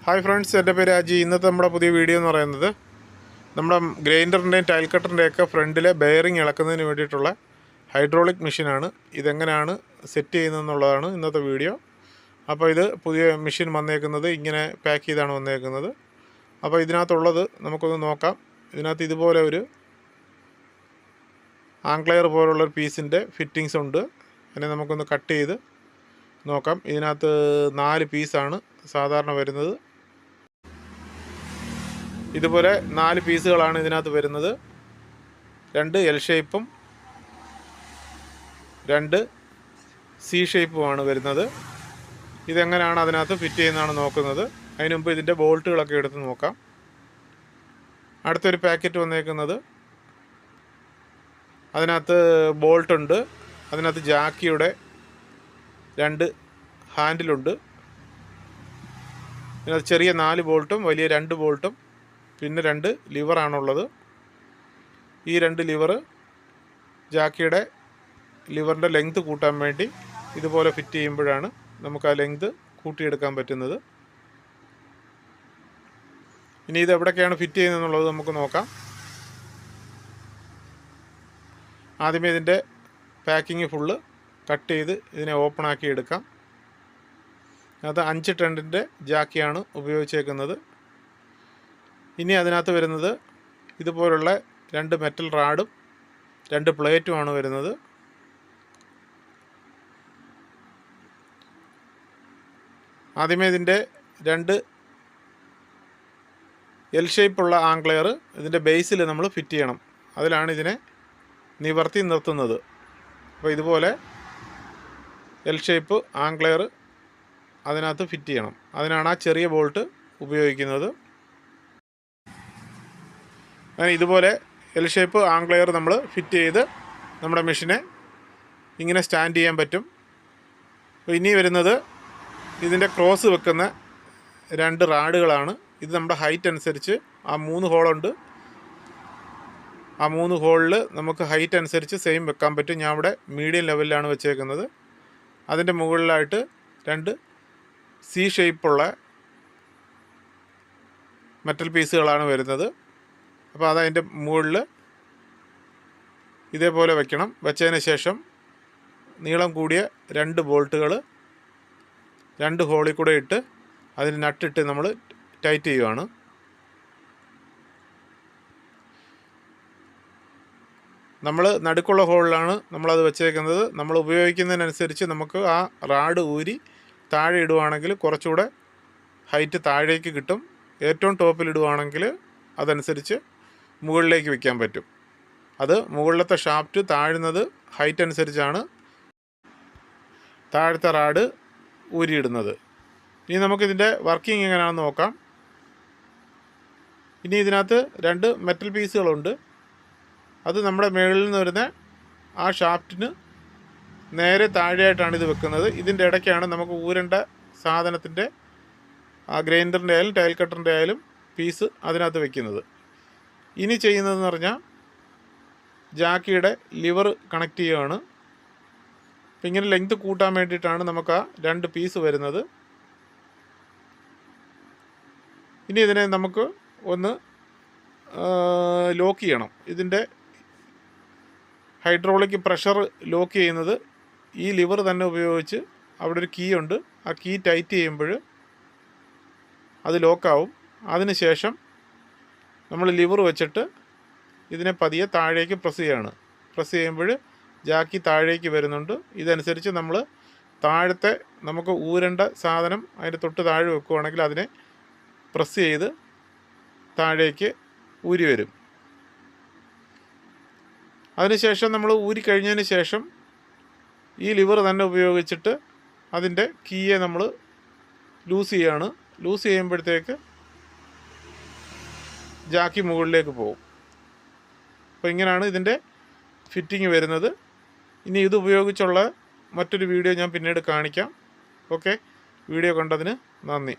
Hi friends, എൻ്റെ പേര് അജി. ഇന്നത്തെ നമ്മുടെ പുതിയ വീഡിയോ എന്ന് പറയുന്നത് നമ്മുടെ ഗ്രൈൻഡറിൻ്റെയും ടൈൽ കട്ടറിൻ്റെയൊക്കെ ഫ്രണ്ടിലെ ബെയറിംഗ് ഇളക്കുന്നതിന് വേണ്ടിയിട്ടുള്ള ഹൈഡ്രോളിക് മെഷീനാണ്. ഇതെങ്ങനെയാണ് സെറ്റ് ചെയ്യുന്നതെന്നുള്ളതാണ് ഇന്നത്തെ വീഡിയോ. അപ്പോൾ ഇത് പുതിയ മെഷീൻ വന്നേക്കുന്നത് ഇങ്ങനെ പാക്ക് ചെയ്താണ് വന്നേക്കുന്നത്. അപ്പോൾ ഇതിനകത്തുള്ളത് നമുക്കൊന്ന് നോക്കാം. ഇതിനകത്ത് ഇതുപോലെ ഒരു ആംഗ്ലെയർ പോലുള്ളൊരു പീസിൻ്റെ ഫിറ്റിങ്സ് ഉണ്ട്. അതിനെ നമുക്കൊന്ന് കട്ട് ചെയ്ത് നോക്കാം. ഇതിനകത്ത് 4 പീസാണ് സാധാരണ വരുന്നത്. ഇതുപോലെ 4 പീസുകളാണ് ഇതിനകത്ത് വരുന്നത്. 2 എൽ ഷേപ്പും 2 സി ഷേപ്പുമാണ് വരുന്നത്. ഇതെങ്ങനെയാണ് അതിനകത്ത് ഫിറ്റ് ചെയ്യുന്നതാണ് നോക്കുന്നത്. അതിന് മുമ്പ് ഇതിൻ്റെ ബോൾട്ടുകളൊക്കെ എടുത്ത് നോക്കാം. അടുത്തൊരു പാക്കറ്റ് വന്നേക്കുന്നത്, അതിനകത്ത് ബോൾട്ടുണ്ട്. അതിനകത്ത് ജാക്കിയുടെ 2 ഹാൻഡിലുണ്ട്. ഇതിനകത്ത് ചെറിയ 4 ബോൾട്ടും വലിയ 2 ബോൾട്ടും പിന്നെ 2 ലിവറാണുള്ളത്. ഈ 2 ലിവർ ജാക്കിയുടെ ലിവറിൻ്റെ ലെങ്ത് കൂട്ടാൻ വേണ്ടി ഇതുപോലെ ഫിറ്റ് ചെയ്യുമ്പോഴാണ് നമുക്ക് ആ ലെങ്ത് കൂട്ടിയെടുക്കാൻ പറ്റുന്നത്. ഇനി ഇത് എവിടേക്കാണ് ഫിറ്റ് ചെയ്യുന്നതെന്നുള്ളത് നമുക്ക് നോക്കാം. ആദ്യമേ ഇതിൻ്റെ പാക്കിങ് ഫുള്ള് കട്ട് ചെയ്ത് ഇതിനെ ഓപ്പണാക്കി എടുക്കാം. അത് 5 ടണ്ണിൻ്റെ ജാക്കിയാണ് ഉപയോഗിച്ചേക്കുന്നത്. ഇനി അതിനകത്ത് വരുന്നത് ഇതുപോലുള്ള 2 മെറ്റൽ റാഡും 2 പ്ലേറ്റുമാണ് വരുന്നത്. ആദ്യമേ ഇതിൻ്റെ 2 എൽ ഷേപ്പുള്ള ആംഗ്ലെയർ ഇതിൻ്റെ ബേസിൽ നമ്മൾ ഫിറ്റ് ചെയ്യണം. അതിലാണ് ഇതിനെ നിവർത്തി നിർത്തുന്നത്. അപ്പോൾ ഇതുപോലെ എൽ ഷേപ്പ് ആംഗ്ലെയർ അതിനകത്ത് ഫിറ്റ് ചെയ്യണം. അതിനാണ് ആ ചെറിയ ബോൾട്ട് ഉപയോഗിക്കുന്നത്. അങ്ങനെ ഇതുപോലെ എൽ ഷേപ്പ് ആംഗ്ലെയർ നമ്മൾ ഫിറ്റ് ചെയ്ത് നമ്മുടെ മെഷീനെ ഇങ്ങനെ സ്റ്റാൻഡ് ചെയ്യാൻ പറ്റും. അപ്പോൾ ഇനി വരുന്നത് ഇതിൻ്റെ ക്രോസ് വെക്കുന്ന 2 റാഡുകളാണ്. ഇത് നമ്മുടെ ഹൈറ്റ് അനുസരിച്ച് ആ 3 ഹോളുണ്ട്. ആ 3 ഹോളിൽ നമുക്ക് ഹൈറ്റ് അനുസരിച്ച് സെയിം വെക്കാൻ പറ്റും. ഞാൻ ഇവിടെ മീഡിയം ലെവലിലാണ് വെച്ചേക്കുന്നത്. അതിൻ്റെ മുകളിലായിട്ട് 2 സി ഷേപ്പുള്ള മെറ്റൽ പീസുകളാണ് വരുന്നത്. അപ്പോൾ അതതിൻ്റെ മുകളിൽ ഇതേപോലെ വയ്ക്കണം. വെച്ചതിന് ശേഷം നീളം കൂടിയ 2 ബോൾട്ടുകൾ 2 ഹോളിൽ കൂടെ ഇട്ട് അതിന് നട്ടിട്ട് നമ്മൾ ടൈറ്റ് ചെയ്യുകയാണ്. നമ്മൾ നടുക്കുള്ള ഹോളിലാണ് നമ്മളത് വെച്ചേക്കുന്നത്. നമ്മൾ ഉപയോഗിക്കുന്നതിനനുസരിച്ച് നമുക്ക് ആ റാഡ് ഊരി താഴെ ഇടുവാണെങ്കിൽ കുറച്ചുകൂടെ ഹൈറ്റ് താഴേക്ക് കിട്ടും. ഏറ്റവും ടോപ്പിൽ ഇടുവാണെങ്കിൽ അതനുസരിച്ച് മുകളിലേക്ക് വയ്ക്കാൻ പറ്റും. അത് മുകളിലത്തെ ഷാഫ്റ്റ് താഴുന്നത് ഹൈറ്റ് അനുസരിച്ചാണ് താഴത്തെ റാഡ് ഊരിയിടുന്നത്. ഇനി നമുക്കിതിൻ്റെ വർക്കിംഗ് എങ്ങനെയാണെന്ന് നോക്കാം. ഇനി ഇതിനകത്ത് 2 മെറ്റൽ പീസുകളുണ്ട്. അത് നമ്മുടെ മുകളിൽ നിന്ന് വരുന്ന ആ ഷാഫ്റ്റിന് നേരെ താഴെയായിട്ടാണ് ഇത് വെക്കുന്നത്. ഇതിൻ്റെ ഇടയ്ക്കാണ് നമുക്ക് ഊരേണ്ട സാധനത്തിൻ്റെ ആ ഗ്രൈൻഡറിൻ്റെ ആയാലും ടൈൽ കട്ടറിൻ്റെ ആയാലും പീസ് അതിനകത്ത് വെക്കുന്നത്. ഇനി ചെയ്യുന്നതെന്ന് പറഞ്ഞാൽ ജാക്കിയുടെ ലിവർ കണക്ട് ചെയ്യുകയാണ്. അപ്പം ഇങ്ങനെ ലെങ്ത് കൂട്ടാൻ വേണ്ടിയിട്ടാണ് നമുക്ക് ആ 2 പീസ് വരുന്നത്. ഇനി ഇതിനെ നമുക്ക് ഒന്ന് ലോക്ക് ചെയ്യണം. ഇതിൻ്റെ ഹൈഡ്രോളിക് പ്രഷർ ലോക്ക് ചെയ്യുന്നത് ഈ ലിവർ തന്നെ ഉപയോഗിച്ച് അവിടെ ഒരു കീ ഉണ്ട്. ആ കീ ടൈറ്റ് ചെയ്യുമ്പോൾ അത് ലോക്കാവും. അതിന് ശേഷം നമ്മൾ ലിവർ വെച്ചിട്ട് ഇതിനെ പതിയെ താഴേക്ക് പ്രസ് ചെയ്യാണ്. പ്രസ് ചെയ്യുമ്പോൾ ജാക്കി താഴേക്ക് വരുന്നുണ്ട്. ഇതനുസരിച്ച് നമ്മൾ താഴത്തെ നമുക്ക് ഊരേണ്ട സാധനം അതിൻ്റെ തൊട്ട് താഴെ വെക്കുകയാണെങ്കിൽ അതിനെ പ്രസ് ചെയ്ത് താഴേക്ക് ഊരി വരും. അതിനുശേഷം നമ്മൾ ഊരി കഴിഞ്ഞതിന് ശേഷം ഈ ലിവർ തന്നെ ഉപയോഗിച്ചിട്ട് അതിൻ്റെ കീയെ നമ്മൾ ലൂസ് ചെയ്യാണ്. ലൂസ് ചെയ്യുമ്പോഴത്തേക്ക് ജാക്കി മുകളിലേക്ക് പോകും. അപ്പോൾ ഇങ്ങനെയാണ് ഇതിൻ്റെ ഫിറ്റിംഗ് വരുന്നത്. ഇനി ഇത് ഉപയോഗിച്ചുള്ള മറ്റൊരു വീഡിയോ ഞാൻ പിന്നീട് കാണിക്കാം. ഓക്കെ, വീഡിയോ കണ്ടതിന് നന്ദി.